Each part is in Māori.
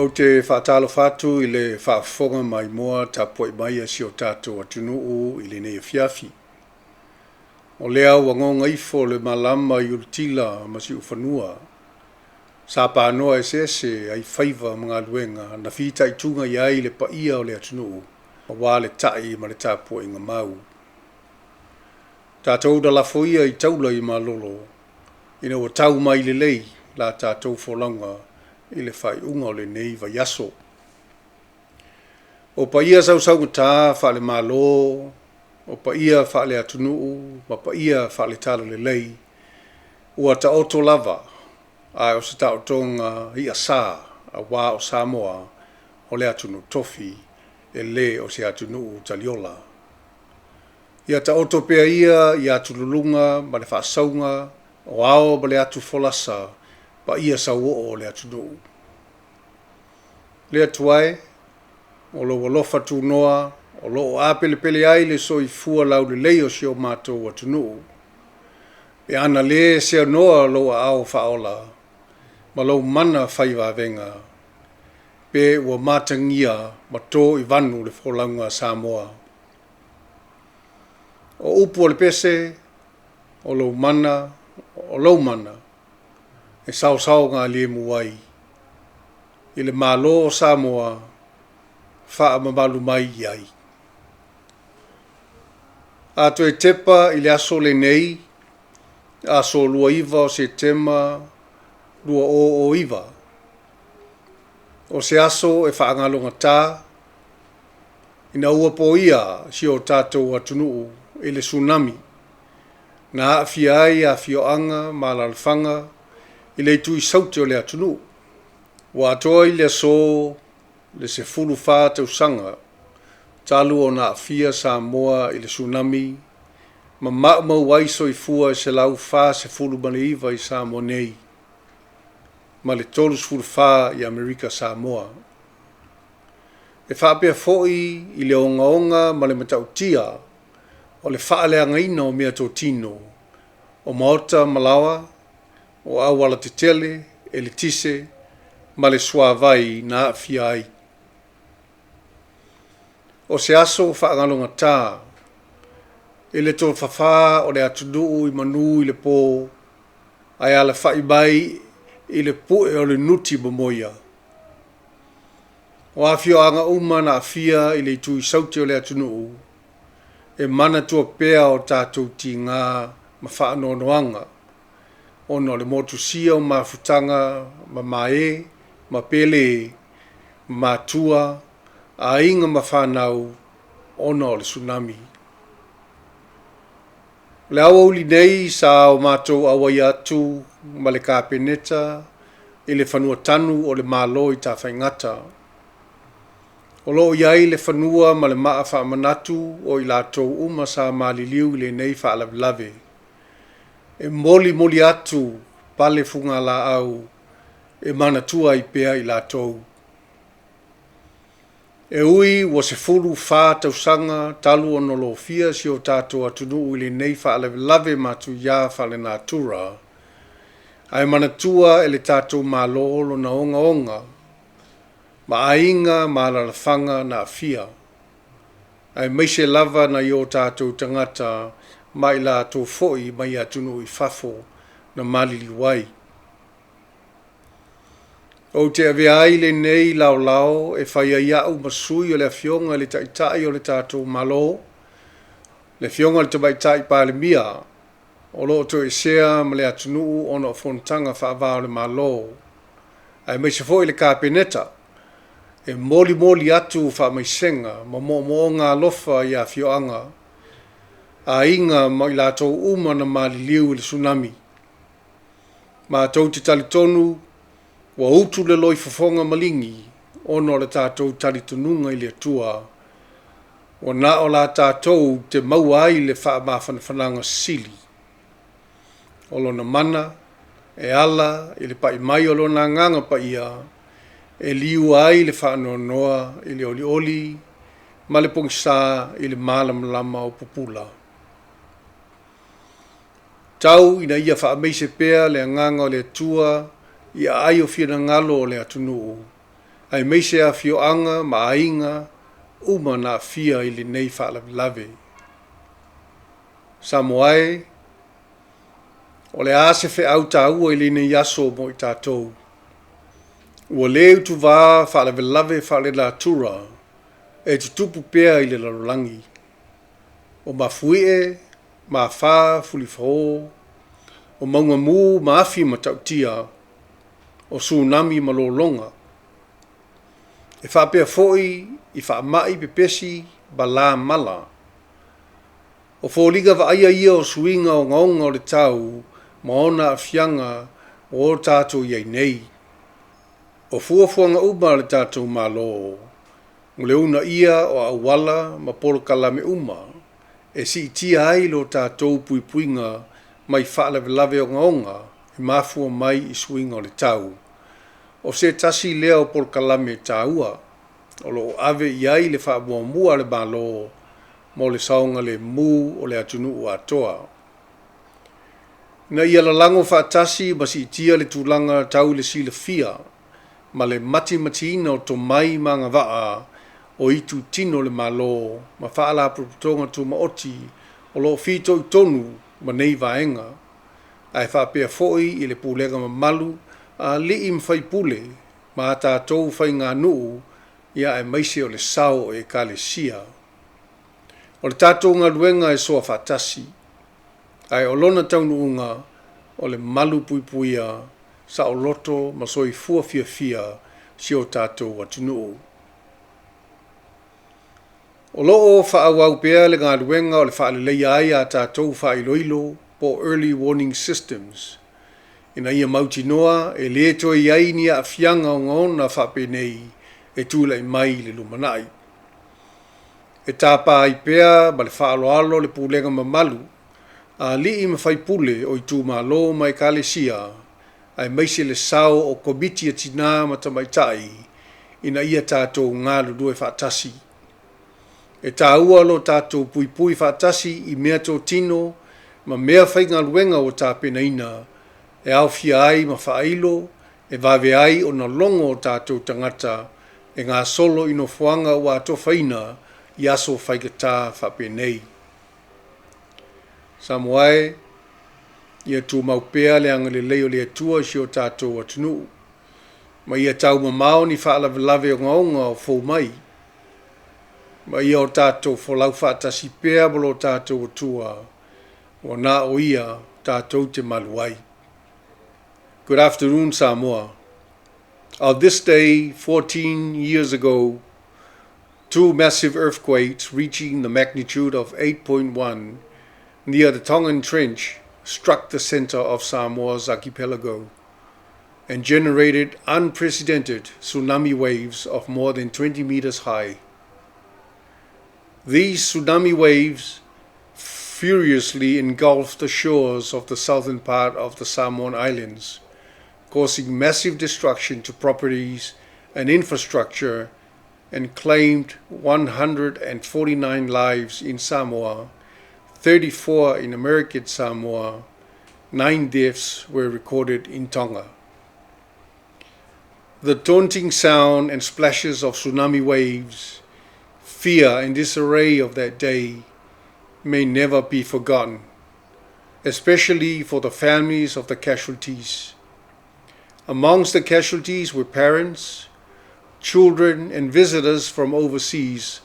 O te whaatalo whātu i le whaafonga mai moa ta poi mai a si o tātou atunuu i le nei fiafi. O lea wangonga ifo le malama i ultila ma si ufanua. Sa pānoa ese ai whaiva mga luenga na whita i tunga i ai le paia o le atunuu. Ma wā le tai ma le tāpua inga mau. Tātou da lafoia i taula i Mālō. Ina o tau mai le lei la tātou wholanga i le whai unga o lenei vai aso. O paia sau ngata wha le Mālō, o paia wha le atunuu, ma paia wha le tala le lei, ua ta oto lava, a o se tau tonga i a sā, a wā o Samoa, o le atunu tofi, e le o se atunuu taliola. Ia ta oto pea ia i atululunga, ma le whaasaunga, o ao ma le atu folasa, pa ia sa o le atunuu. Le atuai, o lo walofa tu noa, o lo a pele ai le so i fua lau le leo si o mātou atunuu. E ana le se noa lo a ao whaola, ma lo mana whaiva venga, pe ua mātangia ma tō i vanu le wholanga Samoa. O upu o le pese, o lo mana, e sao ngā le muai. I le Mālō o Samoa, wha mamalu mai iai. A to e tepa i le aso lenei, aso lua iwa o Setema, lua o iwa. O se aso e wha ngalonga tā, ina ua po ia si o tātou atunuu i le Tsunami. Na afio'aga ma lalafanga i le tui saute o le atunuu. Wa atoa i le aso le se fulu wha tausanga, talu o na afia Samoa i le Tsunami, ma mau waiso i fua i se lau wha se fulu Māliliu i Samoa nei, ma le tolu fulu wha i Amerika Samoa. E whaapea foi i le onga ma le matautia, o le whaaleangaina o mea tō tino, o maota malawa, o awala te tele, e le tise, ma le suavai na afia ai. O se aso whaangalonga tā, e le tō whawha o le atunuu i manu i le pō, ai ala whai mai i le poe o le nuti momoia. O afio'aga uma na afia i le tui sauti o le atunuu, e manatua pea o tātou ti ngā ma whaanoanoanga, ono le motusia o mafutanga, ma mae, ma pele, ma tua, a inga ma whanau, ono le Tsunami. Le awa uli nei sa o mātou awai atu, ma le kāpeneta, i le whanua tanu o le Mālō i tā whaingata. O lo iai le whanua ma le maa whaamanatu o i lātou uma sa Māliliu i lenei whaalawilave. E moli atu pale funga la au, e manatua i pea i lātou. E ui wa se fulu wha tausanga talu o nolo fia si o tātou atunuu i lenei whaalawilave matu ia whale natura. Ai manatua e le tātou Mālō lo na onga, ma ainga ma lalafanga na afia. Ai meise lava na i o tātou tangata mai lātou foi mai atunuu i whafo na Māliliu ai. O te avea ai lenei lao e whaia iau masui o le afioga le taitai o le tātou Mālō, le afioga le Sui Palemia, o loo to e sea ma le atunuu ona o fontanga whaavao le Mālō. Ai meise foi le kāpeneta, e moli atu whaamaisenga ma mo ngā lofa i afio'aga, a inga ma i lātou uma na Māliliu i le Tsunami. Ma tau te talitonu, wa utu le loi fafonga malingi, ono le tātou talitonunga i le atua, o na o la tātou te maua ai le whaamawhanawhananga sili. O lona mana, e ala, i le pai mai o lona nganga pa ia, e liu ai le whaanoanoa, i le oli, ma le pongisa, i le malama o popula. Tau ina ia whaameise pea le nganga o le atua, ia ai o whiana ngalo o le atunuu. ai meise afio'aga ma āiga uma na afia i lenei fa'alavelave. Samoa o le a se fe'au tāua i lenei aso mo i tātou. Ua lē utuvā fa'alavelave fa'alelatura e tutupu pea i le lalolagi. O mafui'e, mafā, fulifo, o maugamu ma afi ma tautia, o tsunami ma lolonga. E whapea fo'i i whaamai pepesi bala mala. O fōliga vaaia ia o suinga o ngaonga o le tau ma ona afianga o tātou iai nei. O fuafuanga uma le tātou Mālō. Ngule una ia o awala ma polokala me uma. E si itia ai lo tātou puipuinga mai whaalavelave o ngaonga i mafua mai i suinga o le tau. O se tasi lea o polkalame tāua, o lo ave iai le whaamuamua le Mālō, mo le saonga le mu o le atunu o atoa. Na ia lalango whaatasi ma si itia le tūlanga tau le sila fia, ma le mati matina o to mai manga waa o itu tino le Mālō, ma whaala proputonga tu maoti o lo fito i tonu ma nei vaenga. Ai whapea foi i le pūlega ma malu, a li im fai pule, ma tātou fai ngā nuu, ia e maise o le sao e ka le sia. O le tātou ngā luenga e soa whatasi, ai o lona taunuunga o le malu puipuia, sa o loto ma soi fua fia fia, si o tātou atunuu. O loo whaawau pea le ngā luenga o le whaalelei ai a tātou whailoilo po early warning systems. Ina ia mauti noa e leto i ai ni a fianga o ngona whape nei e tūla i mai le lumanai. E tāpā i pea ma le whaaloalo le pūlenga mamalu, a li i mawhai pule o i tū Mālō mai kālesia, ai maise le sao o komiti a tina matamaitai, ina ia tātou ngā lulue whaatasi. E tāua lo tātou puipui whaatasi i mea tō tino, ma mea whainga luenga o tāpena ina, e au fia ai ma whailo, e vawe ai o na longo o tātou tangata, e ngā solo ino fuanga o ato whaina, i aso whaikata whape nei. Samoa ia tū maupea le anga le leo le atua si o tātou atunu, ma ia tau mamao ni whaalavelave o ngaonga o fō mai, ma ia o tātou wholau whaatasi pea bolo tātou atua, o nā o ia tātou te maluai. Good afternoon, Samoa. On this day, 14 years ago, two massive earthquakes reaching the magnitude of 8.1 near the Tongan Trench struck the center of Samoa's archipelago and generated unprecedented tsunami waves of more than 20 meters high. These tsunami waves furiously engulfed the shores of the southern part of the Samoan Islands, causing massive destruction to properties and infrastructure, and claimed 149 lives in Samoa, 34 in American Samoa, 9 deaths were recorded in Tonga. The taunting sound and splashes of tsunami waves, fear and disarray of that day may never be forgotten, especially for the families of the casualties. Amongst the casualties were parents, children, and visitors from overseas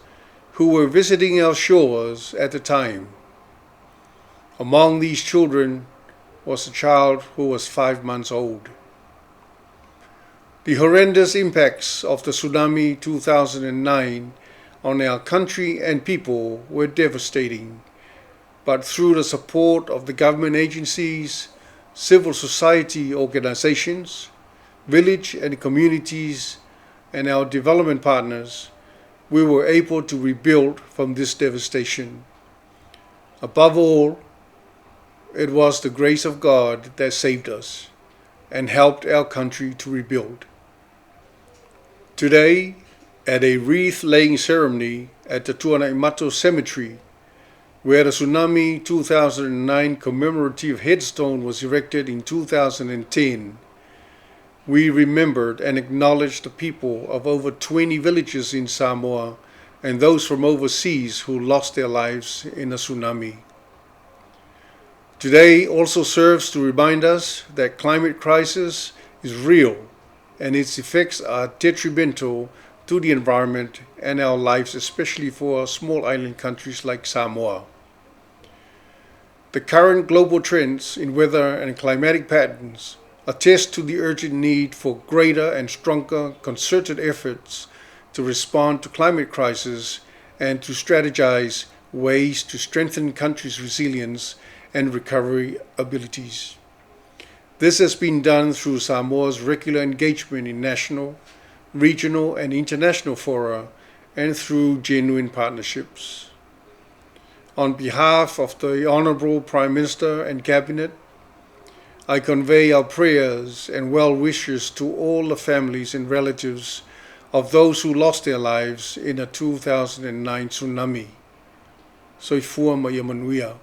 who were visiting our shores at the time. Among these children was a child who was 5 months old. The horrendous impacts of the tsunami 2009 on our country and people were devastating, but through the support of the government agencies, civil society organizations, village and communities, and our development partners, we were able to rebuild from this devastation. Above all, it was the grace of God that saved us and helped our country to rebuild. Today, at a wreath-laying ceremony at the Tuala Cemetery, where the Tsunami 2009 commemorative headstone was erected in 2010, we remembered and acknowledged the people of over 20 villages in Samoa and those from overseas who lost their lives in a tsunami. Today also serves to remind us that climate crisis is real and its effects are detrimental to the environment and our lives, especially for small island countries like Samoa. The current global trends in weather and climatic patterns attest to the urgent need for greater and stronger concerted efforts to respond to climate crisis and to strategize ways to strengthen countries' resilience and recovery abilities. This has been done through Samoa's regular engagement in national, regional, and international fora and through genuine partnerships. On behalf of the Honourable Prime Minister and Cabinet, I convey our prayers and well wishes to all the families and relatives of those who lost their lives in a 2009 tsunami. Soifua Maia Manuia.